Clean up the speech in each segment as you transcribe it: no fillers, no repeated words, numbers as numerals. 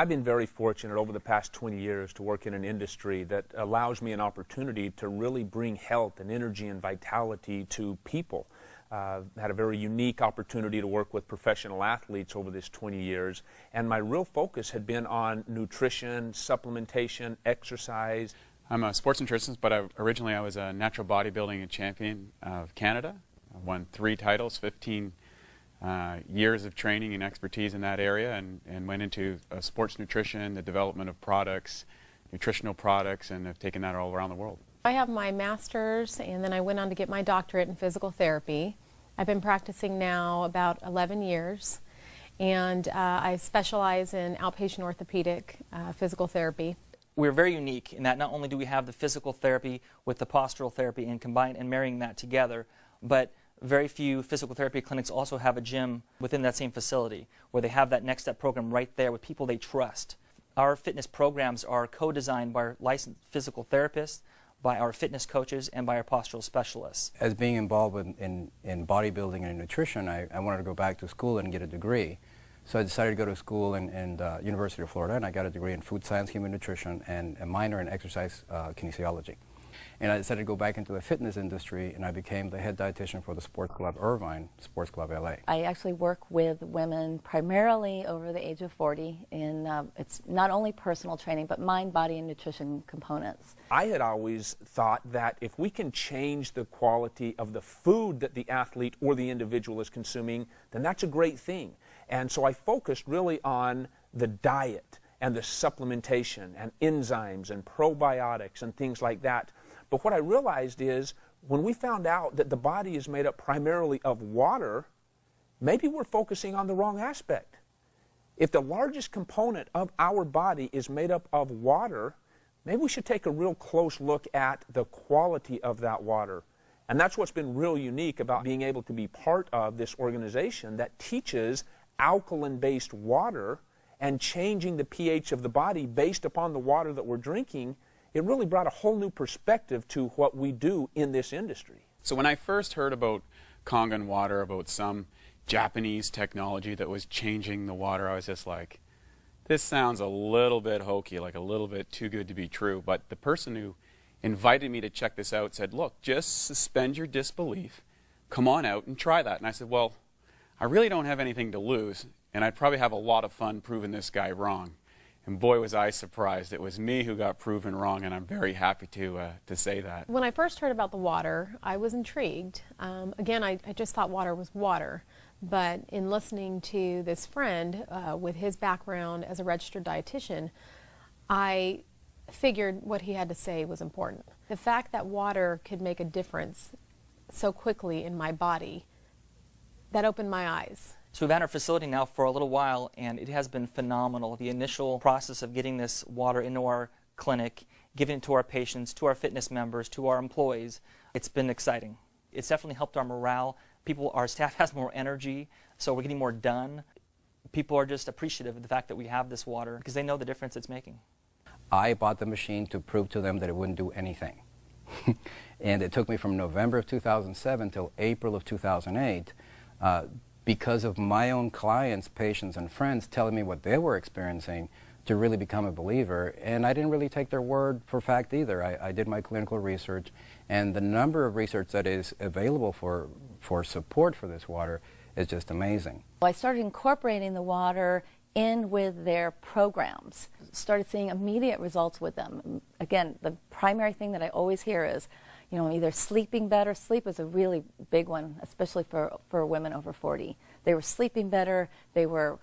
I've been very fortunate over the past 20 years to work in an industry that allows me an opportunity to really bring health and energy and vitality to people. Had a very unique opportunity to work with professional athletes over this 20 years, and my real focus had been on nutrition, supplementation, exercise. I'm a sports nutritionist, but originally I was a natural bodybuilding champion of Canada. I won 3 titles, 15 years of training and expertise in that area, and went into sports nutrition, the development of products, nutritional products, and have taken that all around the world. I have my master's, and then I went on to get my doctorate in physical therapy. I've been practicing now about 11 years, and I specialize in outpatient orthopedic physical therapy. We're very unique in that not only do we have the physical therapy with the postural therapy and combine and marrying that together, but very few physical therapy clinics also have a gym within that same facility where they have that next step program right there with people they trust. Our fitness programs are co-designed by our licensed physical therapists, by our fitness coaches, and by our postural specialists. As being involved in bodybuilding and nutrition, I wanted to go back to school and get a degree. So I decided to go to school in University of Florida, and I got a degree in food science, human nutrition, and a minor in exercise kinesiology. And I decided to go back into the fitness industry, and I became the head dietitian for the Sports Club Irvine, Sports Club LA. I actually work with women primarily over the age of 40 in it's not only personal training, but mind, body, and nutrition components. I had always thought that if we can change the quality of the food that the athlete or the individual is consuming, then that's a great thing. And so I focused really on the diet and the supplementation and enzymes and probiotics and things like that. But what I realized is when we found out that the body is made up primarily of water, maybe we're focusing on the wrong aspect. If the largest component of our body is made up of water, maybe we should take a real close look at the quality of that water. And that's what's been real unique about being able to be part of this organization that teaches alkaline-based water and changing the pH of the body based upon the water that we're drinking. It really brought a whole new perspective to what we do in this industry. So when I first heard about Kangen Water, about some Japanese technology that was changing the water, I was just like, this sounds a little bit hokey, like a little bit too good to be true. But the person who invited me to check this out said, look, just suspend your disbelief, come on out and try that. And I said, well, I really don't have anything to lose, and I'd probably have a lot of fun proving this guy wrong. And boy, was I surprised. It was me who got proven wrong, and I'm very happy to say that. When I first heard about the water, I was intrigued. Again, I just thought water was water. But in listening to this friend with his background as a registered dietitian, I figured what he had to say was important. The fact that water could make a difference so quickly in my body, that opened my eyes. So we've had our facility now for a little while, and it has been phenomenal. The initial process of getting this water into our clinic, giving it to our patients, to our fitness members, to our employees, it's been exciting. It's definitely helped our morale. Our staff has more energy, so we're getting more done. People are just appreciative of the fact that we have this water because they know the difference it's making. I bought the machine to prove to them that it wouldn't do anything. And it took me from November of 2007 till April of 2008 because of my own clients, patients, and friends telling me what they were experiencing to really become a believer. And I didn't really take their word for fact either. I did my clinical research, and the number of research that is available for support for this water is just amazing. I started incorporating the water in with their programs, started seeing immediate results with them. Again, the primary thing that I always hear is, you know, either sleeping better. Sleep is a really big one, especially for women over 40. They were sleeping better, they were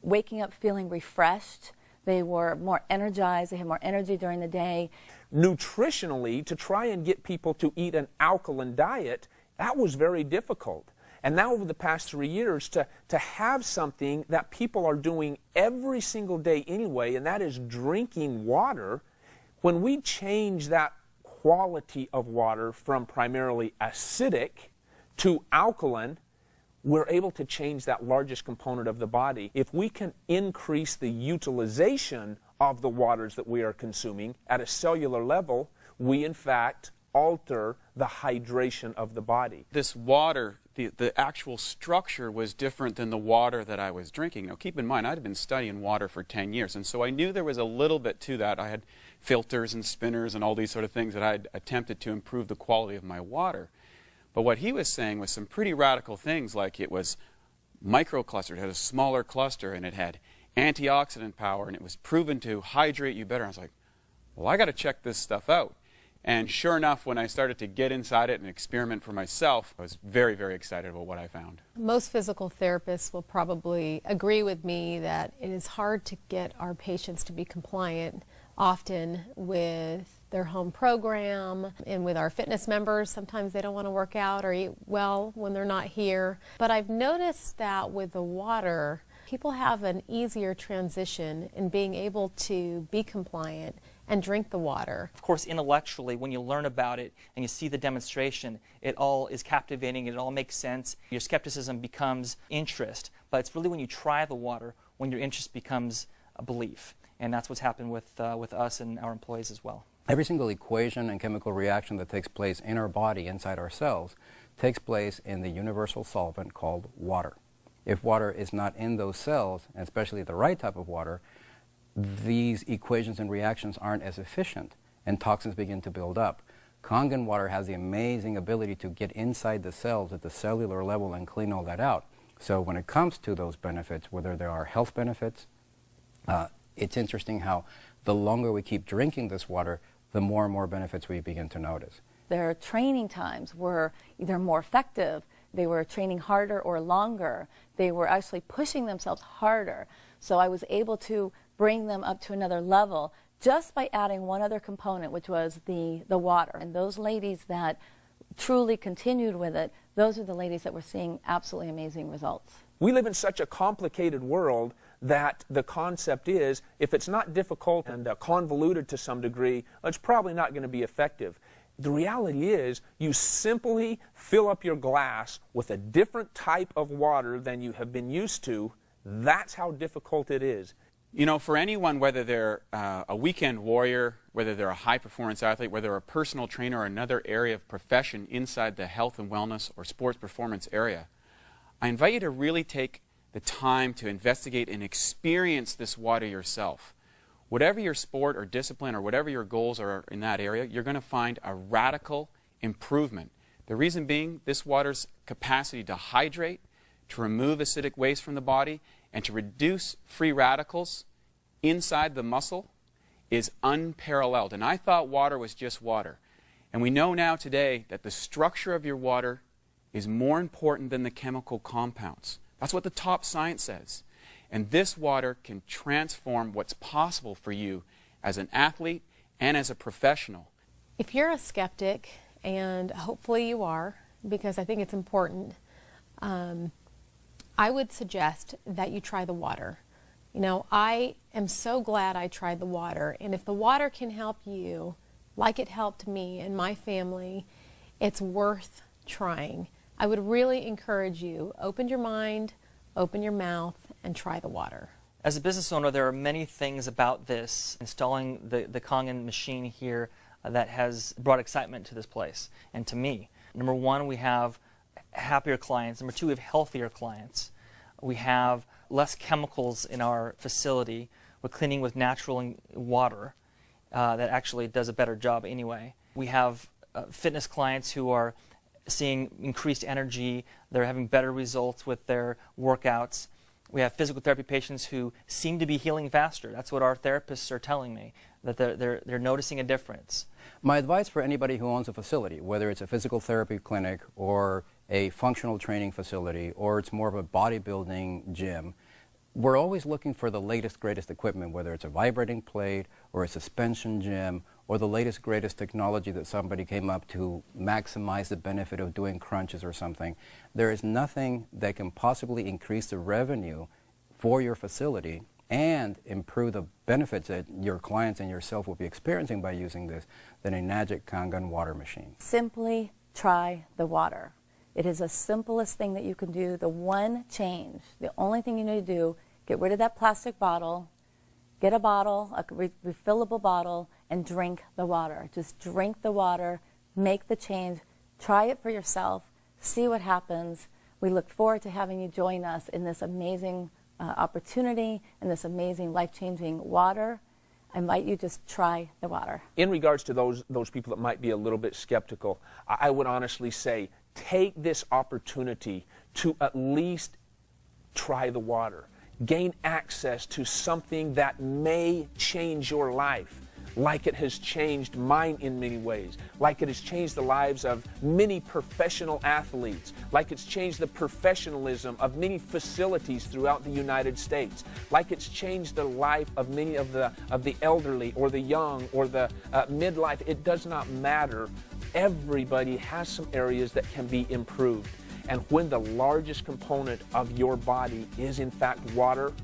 waking up feeling refreshed, they were more energized, they had more energy during the day. Nutritionally, to try and get people to eat an alkaline diet, that was very difficult. And now over the past 3 years, to have something that people are doing every single day anyway, and that is drinking water, when we change that quality of water from primarily acidic to alkaline, we're able to change that largest component of the body. If we can increase the utilization of the waters that we are consuming at a cellular level, we in fact alter the hydration of the body. This water the actual structure was different than the water that I was drinking. Now keep in mind, I'd been studying water for 10 years, and so I knew there was a little bit to that. I had filters and spinners and all these sort of things that I'd attempted to improve the quality of my water. But what he was saying was some pretty radical things, like it was microclustered, it had a smaller cluster, and it had antioxidant power, and it was proven to hydrate you better. I was like, well, I got to check this stuff out. And sure enough, when I started to get inside it and experiment for myself, I was very, very excited about what I found. Most physical therapists will probably agree with me that it is hard to get our patients to be compliant often with their home program and with our fitness members. Sometimes they don't want to work out or eat well when they're not here. But I've noticed that with the water, people have an easier transition in being able to be compliant and drink the water. Of course, intellectually, when you learn about it and you see the demonstration, it all is captivating, it all makes sense. Your skepticism becomes interest, but it's really when you try the water when your interest becomes a belief. And that's what's happened with us and our employees as well. Every single equation and chemical reaction that takes place in our body, inside our cells, takes place in the universal solvent called water. If water is not in those cells, and especially the right type of water, these equations and reactions aren't as efficient, and toxins begin to build up. Kangen water has the amazing ability to get inside the cells at the cellular level and clean all that out. So when it comes to those benefits, whether there are health benefits, it's interesting how the longer we keep drinking this water, the more and more benefits we begin to notice. Their training times were either more effective, they were training harder or longer, they were actually pushing themselves harder. So I was able to bring them up to another level just by adding one other component, which was the water. And those ladies that truly continued with it, those are the ladies that were seeing absolutely amazing results. We live in such a complicated world that the concept is, if it's not difficult and convoluted to some degree, it's probably not going to be effective. The reality is, you simply fill up your glass with a different type of water than you have been used to. That's how difficult it is. You know, for anyone, whether they're a weekend warrior, whether they're a high-performance athlete, whether they're a personal trainer or another area of profession inside the health and wellness or sports performance area, I invite you to really take the time to investigate and experience this water yourself. Whatever your sport or discipline or whatever your goals are in that area, you're going to find a radical improvement. The reason being, this water's capacity to hydrate, to remove acidic waste from the body, and to reduce free radicals inside the muscle is unparalleled. And I thought water was just water. And we know now today that the structure of your water is more important than the chemical compounds. That's what the top science says. And this water can transform what's possible for you as an athlete and as a professional. If you're a skeptic, and hopefully you are, because I think it's important, I would suggest that you try the water. You know, I am so glad I tried the water, and if the water can help you, like it helped me and my family, it's worth trying. I would really encourage you, open your mind, open your mouth, and try the water. As a business owner, there are many things about this, installing the Kangen machine here, that has brought excitement to this place and to me. Number one, we have happier clients. Number two, we have healthier clients. We have less chemicals in our facility. We're cleaning with natural water that actually does a better job anyway. We have fitness clients who are seeing increased energy. They're having better results with their workouts. We have physical therapy patients who seem to be healing faster. That's what our therapists are telling me, that they're noticing a difference. My advice for anybody who owns a facility, whether it's a physical therapy clinic or a functional training facility or it's more of a bodybuilding gym, we're always looking for the latest, greatest equipment, whether it's a vibrating plate or a suspension gym or the latest, greatest technology that somebody came up to maximize the benefit of doing crunches or something. There is nothing that can possibly increase the revenue for your facility and improve the benefits that your clients and yourself will be experiencing by using this than a magic Kangen water machine. Simply try the water. It is the simplest thing that you can do. The one change, the only thing you need to do, get rid of that plastic bottle, get a bottle, a refillable bottle, and drink the water. Just drink the water, make the change, try it for yourself, see what happens. We look forward to having you join us in this amazing opportunity and this amazing life-changing water. I invite you to just try the water. In regards to those people that might be a little bit skeptical, I would honestly say take this opportunity to at least try the water. Gain access to something that may change your life, like it has changed mine in many ways, like it has changed the lives of many professional athletes, like it's changed the professionalism of many facilities throughout the United States, like it's changed the life of many of the elderly or the young or the midlife. It does not matter. Everybody has some areas that can be improved. And when the largest component of your body is in fact water,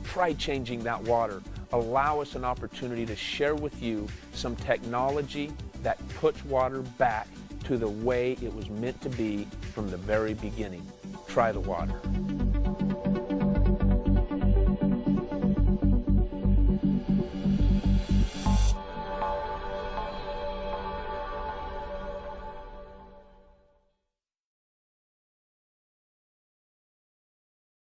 try changing that water. Allow us an opportunity to share with you some technology that puts water back to the way it was meant to be from the very beginning. Try the water.